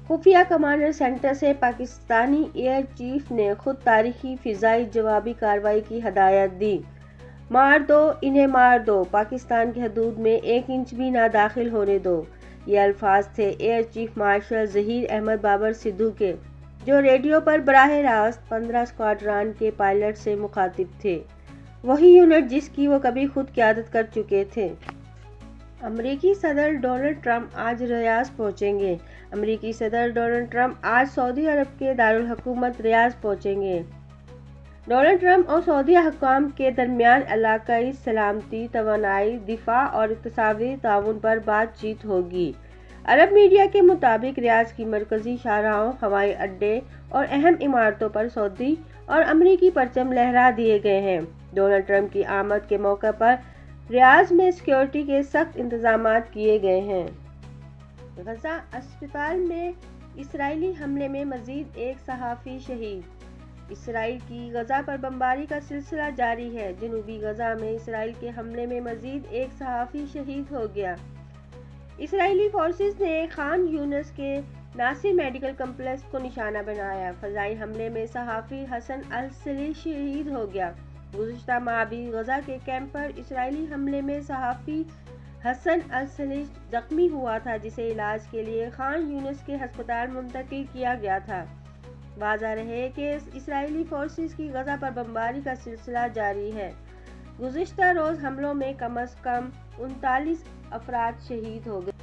خفیہ command centre سے Pakistani air chief نے خود تاریخی فضائی جوابی کارروائی کی ہدایت دی۔ مار دو انہیں مار دو، پاکستان کی حدود میں 1 انچ بھی نہ داخل ہونے دو، یہ الفاظ تھے air chief marshal Zaheer Ahmed Babar Sidhu کے، جو ریڈیو پر براہ راست 15 اسکواڈران کے پائلٹ سے مخاطب تھے، وہی یونٹ جس کی وہ کبھی خود قیادت کر چکے تھے۔ امریکی صدر ڈونلڈ ٹرمپ آج ریاض پہنچیں گے۔ امریکی صدر ڈونلڈ ٹرمپ آج سعودی عرب کے دارالحکومت ریاض پہنچیں گے۔ ڈونلڈ ٹرمپ اور سعودی حکام کے درمیان علاقائی سلامتی، توانائی، دفاع اور اقتصادی تعاون پر بات چیت ہوگی۔ عرب میڈیا کے مطابق ریاض کی مرکزی شاہراہوں، ہوائی اڈے اور اہم عمارتوں پر سعودی اور امریکی پرچم لہرا دیے گئے ہیں۔ ڈونلڈ ٹرمپ کی آمد کے موقع پر ریاض میں سیکورٹی کے سخت انتظامات کیے گئے ہیں۔ غزہ اسپتال میں اسرائیلی حملے میں مزید ایک صحافی شہید۔ اسرائیل کی غزہ پر بمباری کا سلسلہ جاری ہے۔ جنوبی غزہ میں اسرائیل کے حملے میں مزید ایک صحافی شہید ہو گیا۔ اسرائیلی فورسز نے خان یونس کے ناصر میڈیکل کمپلیکس کو نشانہ بنایا۔ فضائی حملے میں صحافی حسن السلی شہید ہو گیا۔ گزشتہ ماہ بھی غزہ کے کیمپ پر اسرائیلی حملے میں صحافی حسن السلی زخمی ہوا تھا، جسے علاج کے لیے خان یونس کے ہسپتال منتقل کیا گیا تھا۔ واضح رہے کہ اسرائیلی فورسز کی غزہ پر بمباری کا سلسلہ جاری ہے۔ گزشتہ روز حملوں میں کم از کم 39 افراد شہید ہو گئے۔